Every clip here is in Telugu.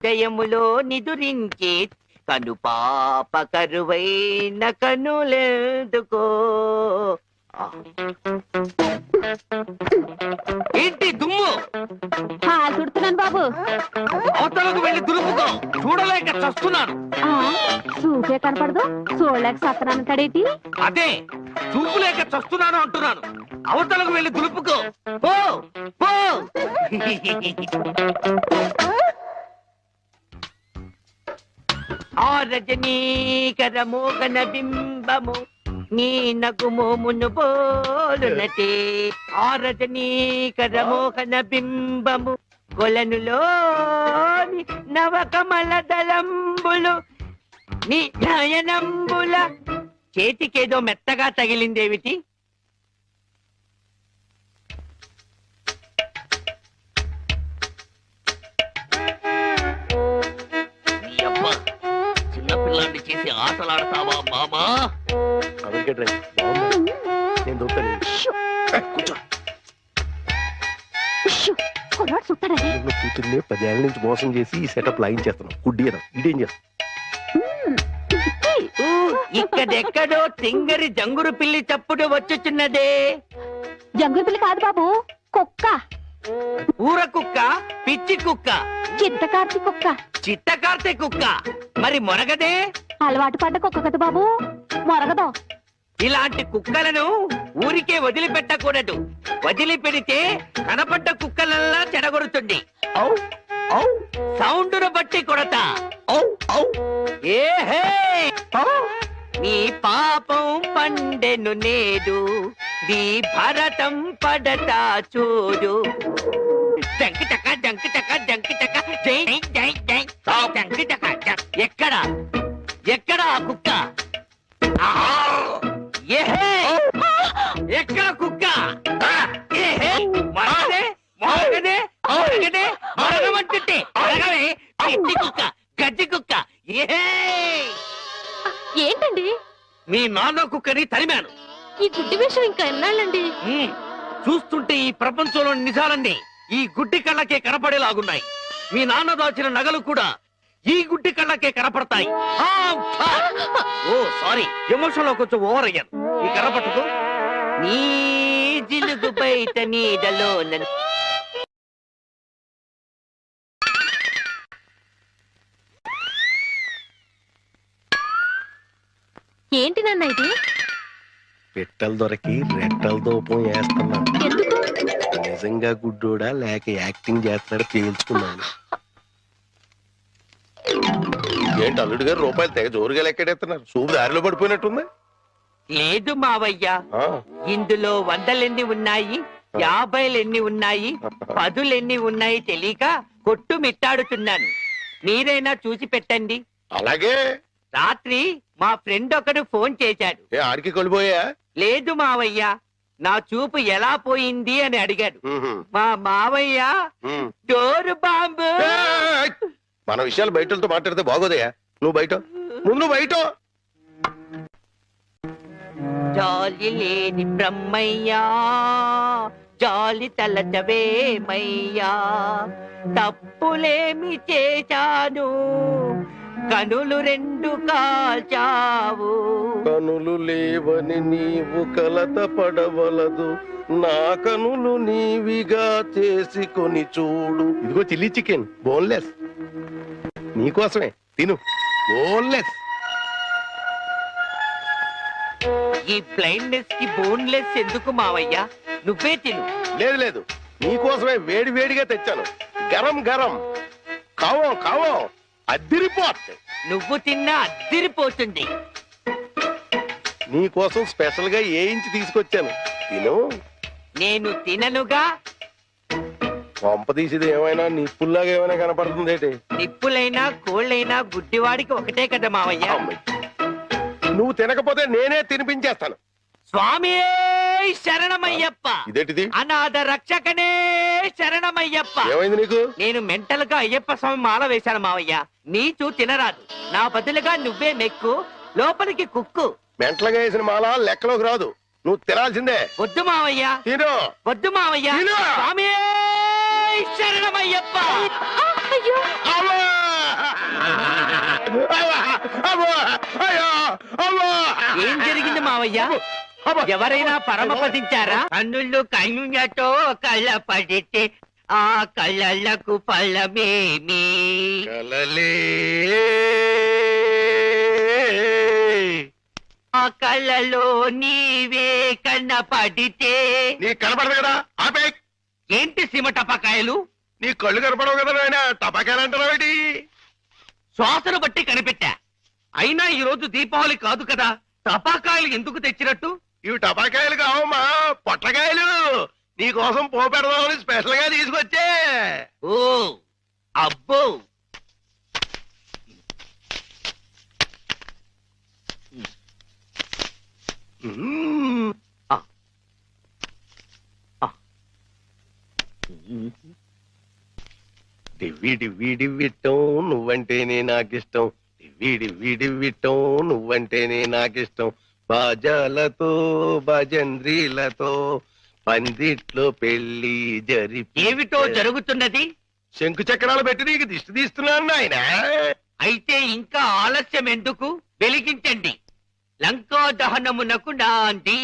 జయములో నిదురించే కను పాప కరువైన కనులెందుకో. ఏంటి దుమ్ము? చుడుతున్నాను బాబు. అవతలకు వెళ్ళి దులుపుకో, చూడలేక చస్తున్నాను. చూపే కనపడదు, చూడలేక సత్తనాన్ని కడేటి. అదే చూపులేక చస్తున్నాను అంటున్నాను. అవతలకు వెళ్ళి దులుపుకో, పో పో. ఆ రజనీకర మోగన బింబము నీ నగుమోమును పోలునటే. ఆ రజనీకర మోహన బింబము కొలనులోని నవకమల దళంబులు నీ నయనంబుల. చేతికేదో మెత్తగా తగిలిందేమిటి? చిన్నపిల్లాన్ని చేసి ఆటలాడతావా మామా? కూతుర్ని 10 ఏళ్ల నుంచి మోసం చేసి ఈ సెటప్ లాగించేస్తున్నాం. కుడ్డీరా ఇదేం చేస్తాం? ఇక్కడెక్కడో తింగరి జంగురు పిల్లి చప్పుడు వచ్చుచున్నదే. జంగురు పిల్లి కాదు బాబు, కుక్క. ఊర కుక్క, పిచ్చి కుక్క, చిత్తకార్తి కుక్క. చిత్తకార్తె కుక్క మరి మొరగదే? అలవాటు పడ్డ కుక్క కదా బాబు, మొరగదు. ఇలాంటి కుక్కలను ఊరికే వదిలిపెట్టకూడదు. వదిలిపెడితే కనపడ్డ కుక్కలల్లా చెడగొడుతుంది. సౌండును బట్టి కొడతా. ఏహే, నీ పాపం పండెను నేడు, నీ భరతం పడతా చూడు. జంకి టక జంకి టక జంకి టక జై జై జై జంకి టక. ఎక్కడ ఎక్కడ ఆ కుక్క? ఏహే, ఎక్కడ కుక్క? ఏహే, మరగదే మరగదే మరగదే మరగమంటుంటే మరగవే. పిచ్చి కుక్క, గజ్జి కుక్క. ఏహే, ఏంటండి? మీ నాన్న కుక్కని తరిమాను. ఈ గుడ్డి విషయం ఇంకా ఎన్నాళ్ళండి? చూస్తుంటే ఈ ప్రపంచంలో నిజాలన్నీ ఈ గుడ్డి కళ్ళకే కనపడేలాగున్నాయి. మీ నాన్న దాచిన నగలు కూడా ఈ గుడ్డి కళ్ళకే కనపడతాయి. ఓ సారీ, ఎమోషన్ లో కొంచెం ఓవర్ అయ్యాను. ఈ కనపట్టుకో. నీ జిలుగు బయట నీడలో ఏంటి నాన్న ఇది? పెట్టలు దొరికి రెట్టల దూపం వేస్తున్నా. ఎందుకు? నిజంగా గుడ్డోడా లేక యాక్టింగ్ చేస్తున్నాడు తేల్చుకున్నాను. ఏంటి అల్లుడు గారు రూపాయలు తెగ జోరుగా లెక్కెడేస్తున్నారు? సూపు దారిలో పడిపోయినట్టుంది. లేదు మావయ్య, ఇందులో 100 ఉన్నాయి, 50 ఉన్నాయి, 10 ఉన్నాయి తెలియక కొట్టు మిట్టాడుతున్నాను. మీరైనా చూసి పెట్టండి. అలాగే. రాత్రి మా ఫ్రెండ్ ఒకడు ఫోన్ చేశాడు. ఆడికి కొలిపోయా? లేదు మావయ్య, నా చూపు ఎలా పోయింది అని అడిగాడు. మా మావయ్య డోరు బాంబు. మన విషయాలు బయటతో మాట్లాడితే బాగోదయా. నువ్వు బయట, ముందు బయట. జాలి లేని బ్రహ్మయ్యా, జాలి తలచవేమయ్యా, తప్పులేమి చేశాను, కనులు 2 కాల్చావు. కనులు లేవని నీవు కలత పడవలదు, నా కనులు నీవిగా చేసుకొని చూడు. ఇదిగో చిల్లీ చికెన్, బోన్లెస్ నీకోసమే, తిను. బోన్లెస్. ఈ బ్లైండ్నెస్ కి బోన్లెస్ ఎందుకు మావయ్య? నువ్వే తిను. లేదు లేదు, నీకోసమే వేడి వేడిగా తెచ్చాను. గరం గరం, కావం కావం, అద్దిరిపోతుంది. నువ్వు తిన్నా అద్దిరిపోతుంది. నీకోసం స్పెషల్ గా వేయించి తీసుకొచ్చాను, తిను. నేను తిననుగా. పంప తీసేది ఏమైనా నిప్పుల్లాగా ఏమైనా కనపడుతుంది ఏంటి? నిప్పులైనా కోళ్ళైనా గుడ్డివాడికి ఒకటే కదా మావయ్య. నువ్వు తినకపోతే నేనే తినిపించేస్తాను. స్వామి శరణమయ్యప్ప. ఇదేంటిది? అనాథ రక్షకనే శరణమయ్యప్ప. ఏమైంది నీకు? నేను మెంటల్ గా అయ్యప్ప స్వామి మాల వేశాను మావయ్య. నీచు తినరాదు, నా బదులుగా నువ్వే మెక్కు, లోపలికి కుక్కు. మెంటలుగా వేసిన మాల లెక్కలోకి రాదు, నువ్వు తినాల్సిందే. వద్దు మావయ్య, తిను. వద్దు మావయ్య. తిను. స్వామి శరణమయ్యప్ప. అమ్మా! ఏం జరిగింది మావయ్య? ఎవరైనా పరమపదించారా? కన్నుళ్ళు కన్నులతో కళ్ళ పడితే ఆ కళ్ళకు ఫలమేమి? కలలే ఆ కళ్ళలో నీవే కన్న పడితే నీ కనపడదు కదా ఆపే. ఏంటి సీమ టపాకాయలు? నీ కళ్ళు కనపడవు కదా నాయన, టపాకాయలు అంటారావేటి? శ్వాసను బట్టి కనిపెట్టా. అయినా ఈ రోజు దీపావళి కాదు కదా, టపాకాయలు ఎందుకు తెచ్చినట్టు? ఇవి టపాకాయలు కావమ్మా, పొట్లకాయలు. నీ కోసం పోపెడదామని స్పెషల్ గా తీసుకొచ్చే. ఓ అబ్బో, మ్మ్. డివ్వి డివ్వి డివ్విట్టం నువ్వంటేనే నాకిష్టం, డివ్వి డివ్వి డివ్విట్టం నువ్వంటేనే నాకిష్టం. బాజాలతో భజంద్రీలతో పందిట్లో పెళ్లి జరిపి ఏమిటో జరుగుతున్నది? శంకు చక్రాలు పెట్టి నీకు దిష్టి తీస్తున్నాను నాయన. అయితే ఇంకా ఆలస్యం ఎందుకు? వెలిగించండి. లంకా దహనమునకు నాంది.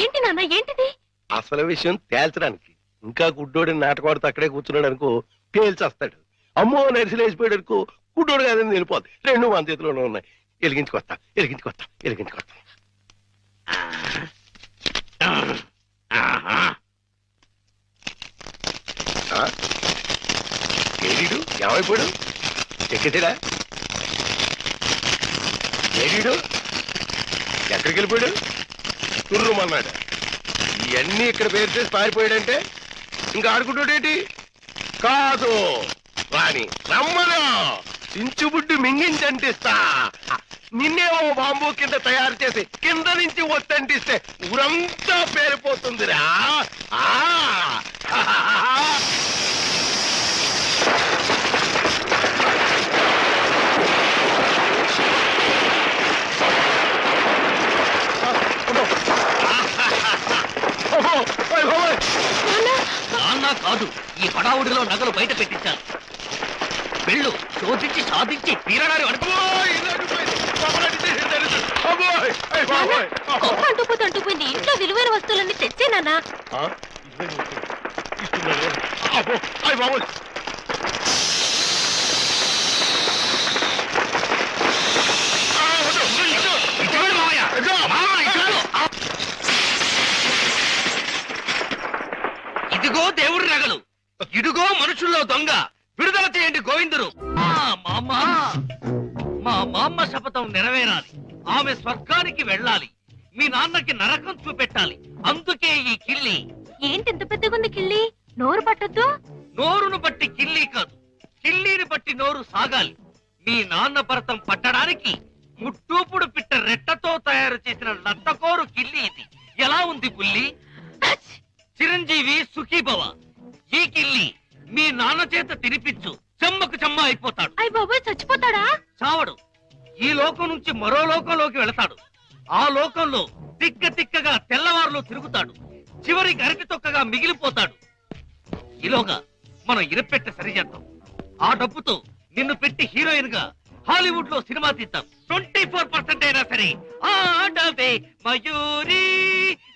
ఏంటి నాన్న, ఏంటిది? అసలు విషయం తేల్చడానికి ఇంకా గుడ్డోడి నాటకవాడితో అక్కడే కూర్చున్నాడు అనుకో, పేల్చేస్తాడు. అమ్మో నరిసిలేసిపోయాడు అనుకో, గుడ్డోడు కాదని వెళ్ళిపోద్ది. రెండు మన చేతిలోనే ఉన్నాయి. ఎలిగించుకొస్తా ఎలిగించుకొస్తా ఎలిగించుకొస్తా. ఏడీడు ఏమైపోయాడు? ఎక్కడిరా ఏడీడు? ఎక్కడికి వెళ్ళిపోయాడు? తుర్రుమన్నాడు. ఇవన్నీ ఇక్కడ పేరు చేసి పారిపోయాడంటే ఇంకా ఆడుకుంటాడేంటి? కాదు రాణి రమ్మను, చించుబుడ్డి మింగించంటిస్తా. నిన్నేమో బాంబు కింద తయారు చేసి కింద నుంచి ఒత్తంటిస్తే ఊరంతా పేరిపోతుందిరా. ఆ నాన్న కాదు, ఈ హడావుడిలో నగలు బయట పెట్టించాను. వెళ్ళు, శోధించి సాధించి తీరడారి అడుగు. గొప్ప అంటుపోతే అంటుపోయింది. ఇంట్లో విలువైన వస్తువులన్నీ తెచ్చే నాన్న. ఇదిగో దేవుడి నగలు, ఇదిగో మనుషుల్లో దొంగ. విడుదల చేయండి గోవిందుడు. మా మామ శపథం నెరవేరాలి. ఆమె స్వర్గానికి వెళ్ళాలి. మీ నాన్నకి నరకం చూపెట్టాలి. అందుకే ఈ కిల్లి. ఏంటి ఇంత పెద్దగుంది కిల్లి? నోరు పట్టొద్దు. నోరును బట్టి కిల్లి కాదు, కిల్లీని బట్టి నోరు సాగాలి. మీ నాన్న భరతం పట్టడానికి ముట్టూపుడు పిట్ట రెట్టతో తయారు చేసిన లట్టకోరు కిల్లి ఇది. ఎలా ఉంది బుల్లి? చిరంజీవి సుఖీభవ. ఈ కిల్లి మీ నాన్న చేత తినిపించు, చెమ్మకు చెమ్మ అయిపోతాడు. అయ్య బాబోయ్, చచ్చిపోతాడా? చావడు. ఈ లోకం నుంచి మరో లోకంలోకి వెళతాడు. ఆ లోకంలో తిక్క తిక్కగా తెల్లవారులో తిరుగుతాడు. చివరికి అరటి తొక్కగా మిగిలిపోతాడు. ఈలోగా మనం ఇరపెట్ట సరిచేద్దాం. ఆ డబ్బుతో నిన్ను పెట్టి హీరోయిన్ గా హాలీవుడ్ లో సినిమా తీద్దాం. 24% అయినా సరే ఆడవే మయూరి,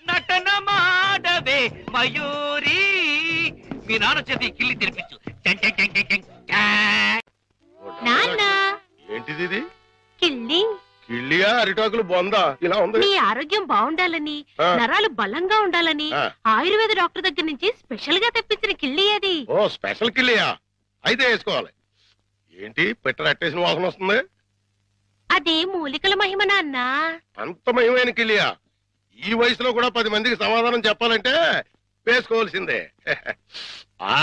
నటన మాడవే మయూరి. మీ నాన్న చేతి కిల్లి తినిపించు. నాన్న, ఏంటిది ఇది? కిల్లి. కిళ్ళియా అరిటాకులు బొందా ఇలా ఉంది? నీ ఆరోగ్యం బాగుండాలని, ఆ. నరాలు బలంగా ఉండాలని ఆ. ఆయుర్వేద డాక్టర్ దగ్గర నుంచి స్పెషల్ గా తెప్పించిన కిల్లి అది. ఓ స్పెషల్ కిళ్ళియా? అయితే వేసుకోవాలి. ఏంటి పెట్ట అట్టేసిన వాసన వస్తుంది? అది మూలికల మహిమ నాన్న. అంత మహిమైన కిళ్ళియా? ఈ వయసులో కూడా 10 మందికి సమాధానం చెప్పాలంటే వేసుకోవాల్సిందే. ఆ,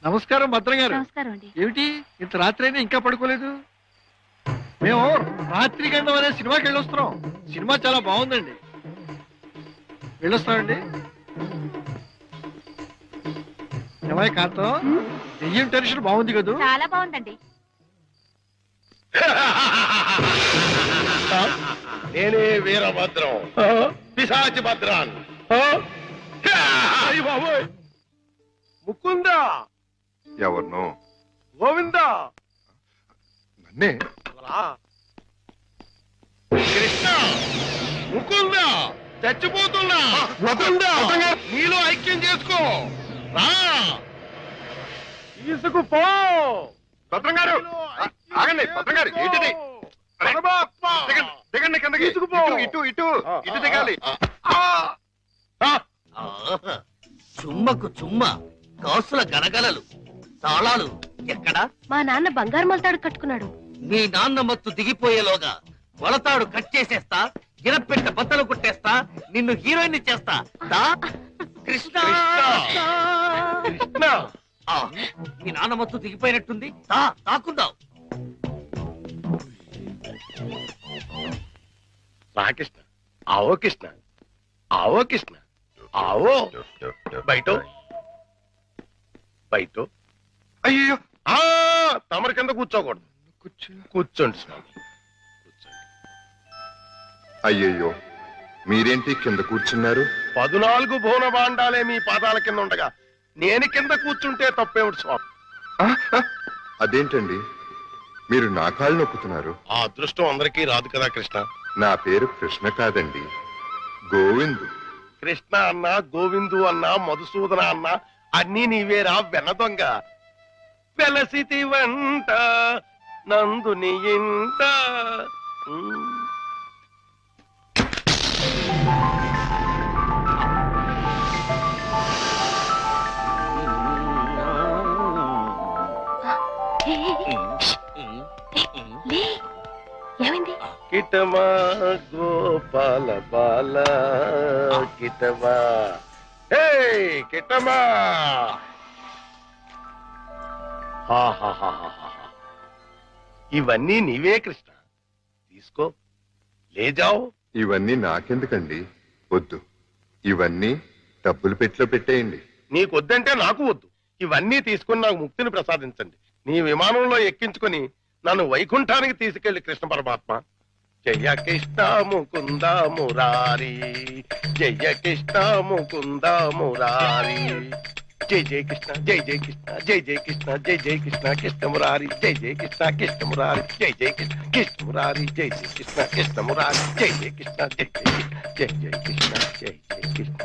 నమస్కారం నమస్కారం భద్రం గారు. నమస్కారం అండి. ఏమిటి ఇంత రాత్రి అయినా ఇంకా పడుకోలేదు? మేము రాత్రి గండం అనే సినిమాకి వెళ్ళొస్తున్నాం. సినిమా చాలా బాగుందండి. వెళ్ళొస్తామండి. ఏమై కాంతం, దెయ్యం టెన్షన్ బాగుంది కదూ? చాలా బాగుందండి. నేనే వీరభద్రం, పిశాచి భద్రాన్. ముకుందా, ఎవరినో గోవిందా, నన్నే. కృష్ణ, ముకుందా, చచ్చిపోతున్నా. ముకుందా, నీలో ఐక్యం చేసుకో. రా, తీసుకుపో. భద్రం గారు ఆగండి. భద్రం గారు ఏంటిది? దిగండి, దిగండి కిందకి. తీసుకుపో. ఇటు ఇటు ఇటు దిగాలి. చుమ్మకు చుమ్మ, కాసుల గలగలలు, తాళాలు ఎక్కడా? మా నాన్న బంగారు మొలతాడు కట్టుకున్నాడు. మీ నాన్న మత్తు దిగిపోయేలోగా వలతాడు కట్ చేసేస్తా, గిరపెట్ట బద్దలు కుట్టేస్తా, నిన్ను హీరోయిన్ చేస్తా. దా, కృష్ణ. కృష్ణ, ఆ, మీ నాన్న మత్తు దిగిపోయినట్టుంది. తాకుందాం. రా కృష్ణ, ఆవో కృష్ణ, ఆవో కృష్ణ, ఆవో. బయట బయట. అయ్యో తమరి కింద కూర్చోకూడదు. కూర్చోండి స్వామి, కూర్చోండి. అయ్యయ్యో మీరేంటి కింద కూర్చున్నారు? 14 భువన భాండాలే మీ పాదాల కింద ఉండగా నేను కింద కూర్చుంటే తప్పేమిటి స్వామి? ఆ, ఆ, అదేంటండి మీరు నా కాళ్ళు నొక్కుతున్నారు? ఆ అదృష్టం అందరికీ రాదు కదా కృష్ణ. నా పేరు కృష్ణ కాదండి, గోవిందు. కృష్ణ అన్నా, గోవిందు అన్నా, మధుసూదన అన్నా అన్నీ నీవేరా వెన్న దొంగ. వెలసితి వంట నందుని ఇంట. ఏమైంది? కిటమా గోపాల బాల కిటమా, హే కిటమా. ఇవన్నీ నీవే కృష్ణ, తీసుకో, లేజావు. ఇవన్నీ నాకెందుకండి? వద్దు, ఇవన్నీ డబ్బులు పెట్టిలో పెట్టేయండి. నీకొద్దంటే నాకు వద్దు. ఇవన్నీ తీసుకుని నాకు ముక్తిని ప్రసాదించండి. నీ విమానంలో ఎక్కించుకొని నన్ను వైకుంఠానికి తీసుకెళ్లి కృష్ణ పరమాత్మ. జయ కృష్ణ ముకుంద మురారి, జయ కృష్ణ ముకుంద మురారి. జై జై కృష్ణ, జై జై కృష్ణ, జై జై కృష్ణ, జై జై కృష్ణ, కృష్ణ మురారి. జై జై కృష్ణ, కృష్ణ మురారి. జై జై కృష్ణ, కృష్ణ మురారి. జై జై కృష్ణ, కృష్ణ మురారి. జై జై కృష్ణ, జై జై కృష్ణ, జై జై కృష్ణ, జై జై కృష్ణ.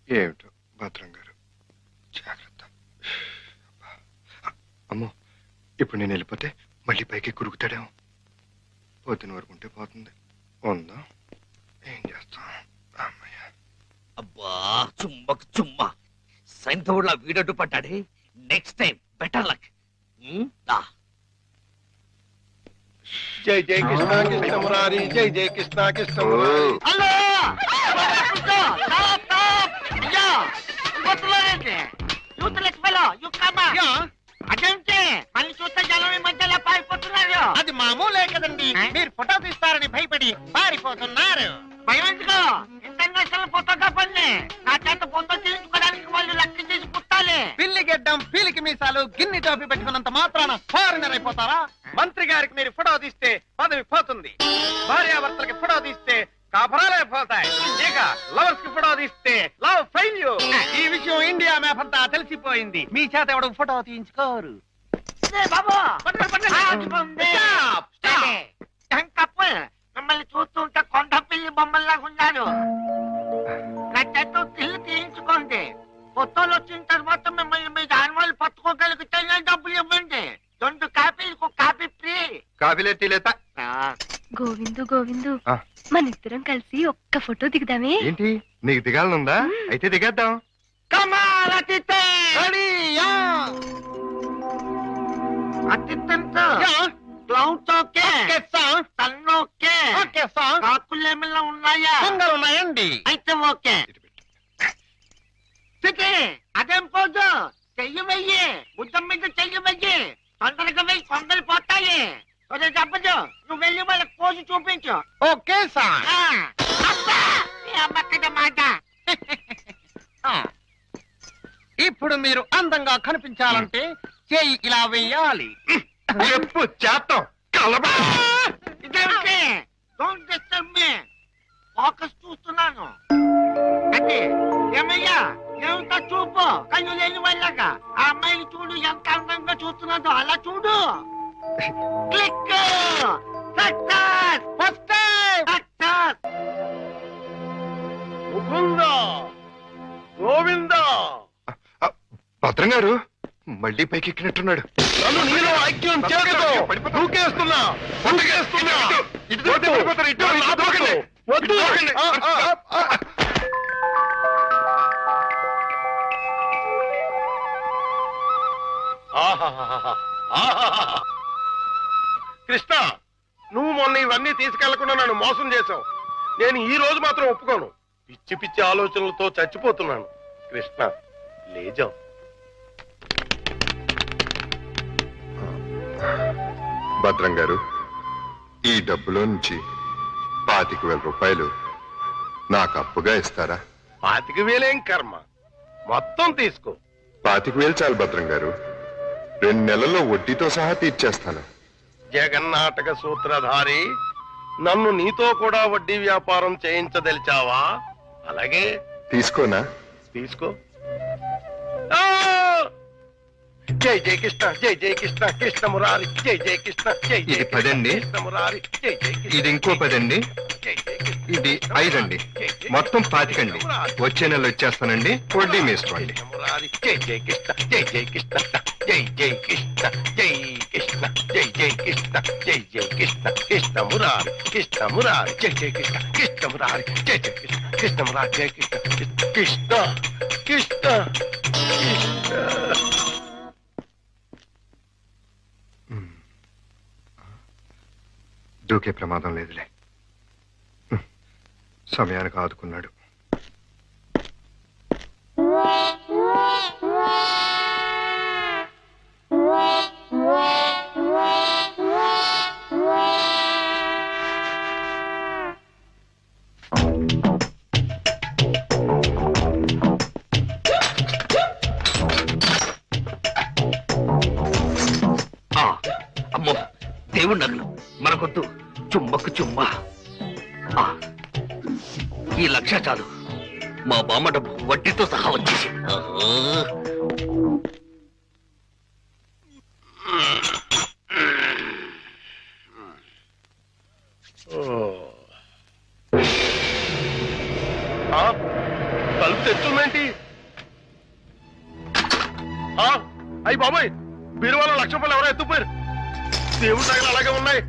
ఏమిటో భద్రం గారు, జాగ్రత్త. అమ్మో, ఇప్పుడు నేను వెళ్ళిపోతే మళ్ళీ పైకి కురుకుతాడేమో. పొద్దున వరకు ఉంటే పోతుంది. ఉందా, ఏం చేస్తాం? అమ్మయ్య. అబ్బా, చుమ్మకు చుమ్మ, సైంధవుడిలా వీడడ్డు పడ్డాడే. Next time better luck. జై జై కృష్ణ, కృష్ణ మురారి. జై జై కృష్ణ, కృష్ణ మురారి. హలో, అదేంటి మళ్ళీ చూస్తే జనం ఈ మధ్యలో పారిపోతున్నారు? అది మామూలే కదండి. మీరు ఫోటో తీస్తారని భయపడి పారిపోతున్నారు. భయం ఎందుకు? ఇంటర్నేషనల్ ఫోటోగ్రాఫర్ని నా చేత ఫోటో తీయించుకోవడానికి వాళ్ళు లెక్క చేసి పుట్టాలి. పిల్లి గెడ్డం, పీలికి మీసాలు, గిన్ని టోపీ పెట్టుకున్నంత మాత్రాన ఫారినర్ అయిపోతారా? మంత్రి గారికి మీరు ఫోటో తీస్తే పదవి పోతుంది. భార్యాభర్తలకి ఫోటో తీస్తే కాపురాలే పోతాయి. ఇక లవర్స్ కి ఫోటో తీస్తే లవ్ ఫెయిల్యూర్. ఈ విషయం ఇండియా మ్యాప్ అంతా తెలిసిపోయింది. మీ చేత ఎవడు ఫోటో తీయించుకోరు. మిమ్మల్ని చూస్తుంటే కొండ పిల్లి బొమ్మల్లాగా ఉన్నారు. నా చేత ఇల్లు తీయించుకోండి. ఫోటోలు వచ్చిన తర్వాత మిమ్మల్ని మీ ఆన్వాళ్ళు పట్టుకోగలిగితే డబ్బులు ఇవ్వండి. 2 కాపీలకు కాపీ ఫ్రీ. కాఫీలే తీలేత. గోవిందు గోవిందు, మన ఇద్దరం కలిసి ఒక్క ఫోటో దిగుదామే? ఏంటి, నీకు దిగాలనుందా? అయితే దిగేద్దాం. క్లౌడ్స్ ఓకే, సన్ ఓకే, కాకులు ఏమైనా ఉన్నాయా? ఉన్నాయండి. అయితే ఓకే. చిటి అదేం పోదు చెయ్యి వెయ్యి బుద్ధం మీద చెయ్యి వెయ్యి తొందరగా వెయ్యి కొందరు పోతాయి అదే చెప్పదు నువ్వు వెళ్ళి వాళ్ళకి పోసి చూపించు ఓకే సార్ మాట ఇప్పుడు మీరు అందంగా కనిపించాలంటే చెయ్యి ఇలా వెయ్యాలి చెప్పు చేస్తాం కలబ ఇదేమిటి డోంట్ డిస్టర్బ్ మీ ఫోకస్ చూస్తున్నాను అంటే ఏమయ్యా ఏమిటో చూపు కళ్ళు లేని వాళ్ళగా ఆ అమ్మాయిని చూడు ఎంత అందంగా చూస్తున్నదో అలా చూడు click success first success Mukunda Govinda భద్రం గారు మళ్ళీ పైకి ఎక్కినట్టున్నాడు. నన్ను నీలో ఐక్యం చేయదు. దూకేస్తున్నా దూకేస్తున్నా. వద్దు. కృష్ణ, నువ్వు మొన్న ఇవన్నీ తీసుకెళ్లకుండా నన్ను మోసం చేశావు. నేను ఈ రోజు మాత్రం ఒప్పుకోను. పిచ్చి పిచ్చి ఆలోచనలతో చచ్చిపోతున్నాను. కృష్ణ లేజాం. భద్రం గారు, ఈ డబ్బులో నుంచి 25,000 రూపాయలు నాకు అప్పుగా ఇస్తారా? 25,000 కర్మ, మొత్తం తీసుకో. 25,000 చాలు భద్రం గారు. 2 నెలల్లో వడ్డీతో సహా తీర్చేస్తాను. జగన్నాటక సూత్రధారి, నన్ను నీతో కూడా వడ్డీ వ్యాపారం చేయించదలిచావా? అలాగే తీసుకోనా? తీసుకో. జై జై కృష్ణ, జై జై కృష్ణ, కృష్ణ మురారి, జై జై కృష్ణ, జై జై ఇది 10 అండి. కృష్ణ మురారి, జై జై కృష్ణ. ఇది ఇంకో 10 అండి. జై జై కృష్ణ. ఇది 5 అండి. మొత్తం 25 అండి. వచ్చే నెల వచ్చేస్తానండి. వడ్డీ వేసుకోండి. కృష్ణ మురారి, జై జై కృష్ణ, జై జై కృష్ణ, జై జై కృష్ణ, జై కృష్ణ, జై జై కృష్ణ, జై జై కృష్ణ, కృష్ణ మురారి, కృష్ణ మురారి, జై జై కృష్ణ, కృష్ణ మురారి, జై జై కృష్ణ, కృష్ణ మురారి, జై కృష్ణ, కృష్ణ కృష్ణ కృష్ణ. దూకే ప్రమాదం లేదులే. సమయానికి ఆదుకున్నాడు. అమ్మో, దేవుడి నగలు మనకొద్దు. చుమ్మకు చుమ్మ. ఈ 1,00,000 చాలు. మా బామ్మ డబ్బు వడ్డీతో సహా వచ్చేసి. తలుపు తెచ్చుందేంటి? అయ్యి బాబాయ్, బీరువాలో 1,00,000 రూపాయలు ఎవరో ఎత్తుపోయారు. దేవుడి నగలు అలాగే ఉన్నాయి.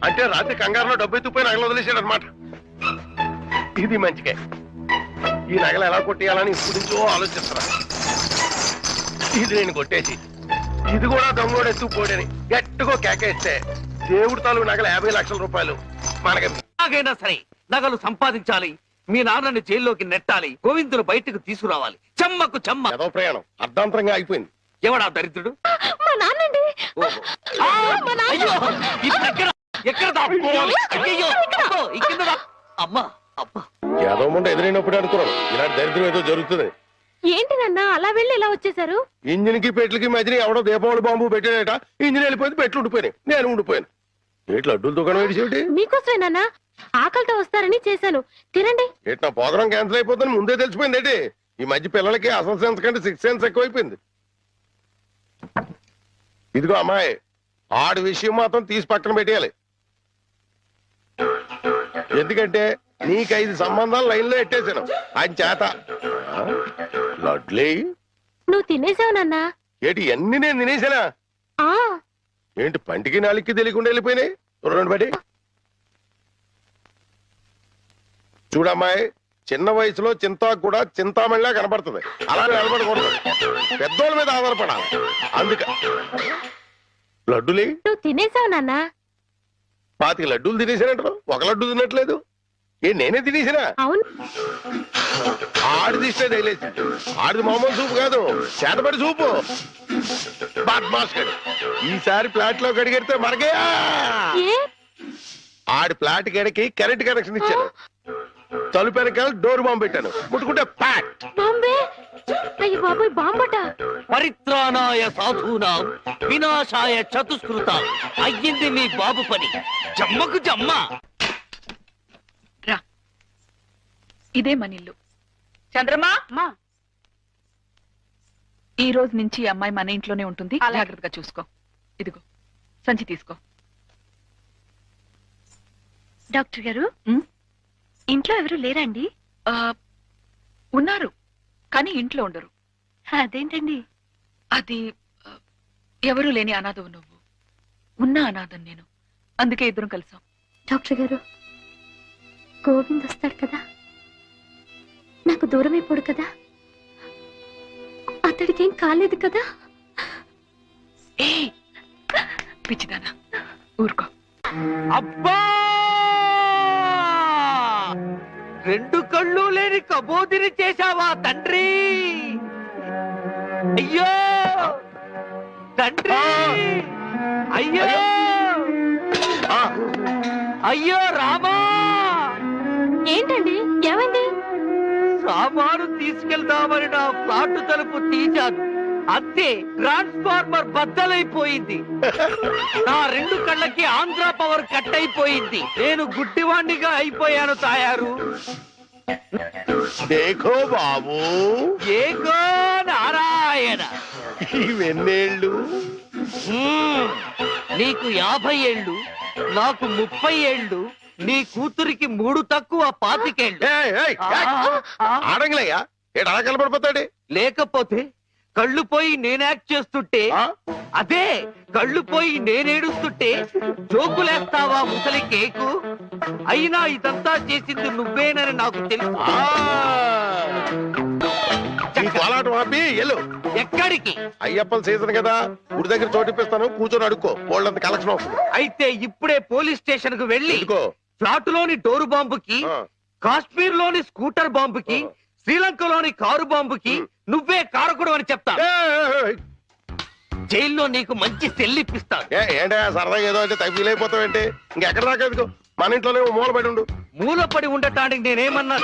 అంటే రాత్రి కంగారులో డబ్బు ఎత్తుపోయి నగలు వదిలేసాడు అనమాట. ఇది మంచిగా. ఈ నగలు ఎలా కొట్టేయాలని ఇప్పుడు నుంచో ఆలోచిస్తున్నా. ఇది నేను కొట్టేసి ఇది కూడా దొంగోడు ఎత్తుకుపోడని గట్టిగా కేకేస్తే దేవుడి తాలూ నగలు 50,00,000 రూపాయలు మనకి. ఎలాగైనా సరే నగలు సంపాదించాలి. మీ నాన్నని జైల్లోకి నెట్టాలి. గోవిందును బయటకు తీసుకురావాలి. చెమ్మకు చెమ్మ. ఏదో ప్రయాణం అర్ధాంతరంగా అయిపోయింది. ఎవడా దరిద్రుడు? మా నాన్నండి. ఓహో. అయ్యో, ఇది ఎక్కడ దాక్కోవాలి? అయ్యయ్యో, అబ్బో, ఈ కింద అమ్మా అబ్బా. ఏదో ముందు ఎదురైనప్పుడు అనుకున్నాను ఇలాంటి దరిద్రం ఏదో జరుగుతుంది. ఏంటి నాన్న అలా వెళ్ళి ఎలా వచ్చేసారు? ఇంజిన్ కి పెట్లకి మధ్యన ఎవడో దీపావళి బాంబు పెట్టాడట. ఇంజిన్ వెళ్ళిపోయింది, పెట్లు ఉండిపోయినాయి, నేను ఉండిపోయాను. ఏట్లు అడ్డుల దుకాణం ఏడిసేమిటి? మీకోసమే నాన్న, ఆకలితో వస్తారని చేశాను, తినండి. ఏట్ నా పోదరం క్యాన్సిల్ అయిపోతుంది ముందే తెలిసిపోయింది ఏంటి? ఈ మధ్య పిల్లలకి అసలు సెన్స్ కంటే 6th సెన్స్ ఎక్కువైపోయింది. ఇదిగో అమ్మాయి, ఆడి విషయం మాత్రం తీసి పక్కన పెట్టేయాలి. ఎందుకంటే నీకు 5 సంబంధాలు లైన్ లో ఎట్టేశాను ఆయన చేత. లడ్లీ, నువ్వు తినేసావు నాన్న. ఏంటి అన్ని నేను తినేసానా? ఆ ఏంటి పంటికి నాలికి తెలియకుండా వెళ్ళిపోయినాయి? రెండు బడి చూడమ్మాయి, చిన్న వయసులో చింతాకు కూడా చింతామణిలా కనపడుతుంది. అలా నిలబడకూడదు, పెద్దోళ్ళ మీద ఆధారపడాలి. అందుక లడ్డులే నువ్వు తినేసావు నాన్న. 25 లడ్డూలు తినేసానంటారు, ఒక లడ్డు తినట్లేదు. నేనే తినేసినా అవును. ఆడిది ఇష్టం తగిలేసి ఆడిది మామూలు సూపు కాదు చేతపడి సూపు బద్మాష్ గడు ఈసారి ప్లాట్ లో కడిగెడితే మరగయా ఏ ఆడి ప్లాట్ గడికి కరెంట్ కనెక్షన్ ఇచ్చాను తలుపు వెనకాల డోర్ బాంబు పెట్టాను ముట్టుకుంటే ప్యాట్ బాంబే. అయ్య బాబోయ్, బాంబట. పరిత్రాణాయ సాధూనాం వినాశాయ చతుష్కృత. అయ్యింది మీ బాబు పని. జమ్మకు జమ్మ. రా, ఇదే మన ఇల్లు. చంద్రమా, ఈ రోజు నుంచి ఈ అమ్మాయి మన ఇంట్లోనే ఉంటుంది. జాగ్రత్తగా చూసుకో. ఇదిగో సంచి తీసుకో. డాక్టర్ గారు, ఉమ్, ఇంట్లో ఎవరు లేరండి? ఆ, ఉన్నారు కానీ ఇంట్లో ఉండరు. అదేంటండి? అది ఎవరూ లేని అనాథవు నువ్వు, ఉన్న అనాథం నేను. అందుకే ఇద్దరం కలిసాం. డాక్టర్ గారు, గోవింద్ వస్తాడు కదా, నాకు దూరం అయిపోడు కదా, అతడికేం కాలేదు కదా? ఏ పిచ్చిదానా, ఊరుకో. అబ్బా, రెండు కళ్ళు లేని కబోదిని చేశావా తండ్రి? అయ్యో తండ్రి, అయ్యో అయ్యో రామా. ఏంటండి, ఏమైంది? సామాను తీసుకెళ్దామని నా ఫ్లాట్ తలుపు తీశాను, అంతే ట్రాన్స్ఫార్మర్ బద్దలైపోయింది. నా రెండు కళ్ళకి ఆంధ్ర పవర్ కట్ అయిపోయింది. నేను గుడ్డివాణ్ణిగా అయిపోయాను తాయారు. దేఖో బాబు, ఏగో నారాయణ. ఇవెన్నేళ్ళు నీకు 50 ఏళ్ళు, నాకు 30 ఏళ్ళు, నీ కూతురికి 3 తక్కువ 25 ఏళ్ళు. ఆడంగిలయ్యా ఏడు అలా కలపడిపోతాడు. లేకపోతే కళ్ళు పోయి నేను యాక్ట్ చేస్తుంటే, అదే కళ్ళు పోయి నేనేడుస్తుంటే జోకులేస్తావా ముసలి కేకు? అయినా ఇదంతా చేసింది నువ్వేనని నాకు తెలుసు. పోలాటం ఆపి ఎల్లు. ఎక్కడికి? అయ్యప్పల సీజన్ కదా, గుడి దగ్గర చోటిప్పిస్తాను, కూర్చొని అడుక్కో. వాళ్ళంత కలెక్షన్ వస్తుంది. అయితే ఇప్పుడే పోలీస్ స్టేషన్ కు వెళ్ళి ఎందుకో? ఫ్లాట్ లోని డోరు బాంబుకి, కాశ్మీర్ లోని స్కూటర్ బాంబుకి, శ్రీలంకలోని కారు బాంబుకి నువ్వే కారకుడు అని చెప్తా. జైల్లో నీకు మంచి సెల్లిప్పిస్తాను. ఏంటా సరదాగా ఏదో అంటే తగ్గిపోతావేంటి? ఇంకెక్కడ దాకా మన ఇంట్లోనే మూలపడి ఉండు. మూలపడి ఉండటానికి నేనేమన్నా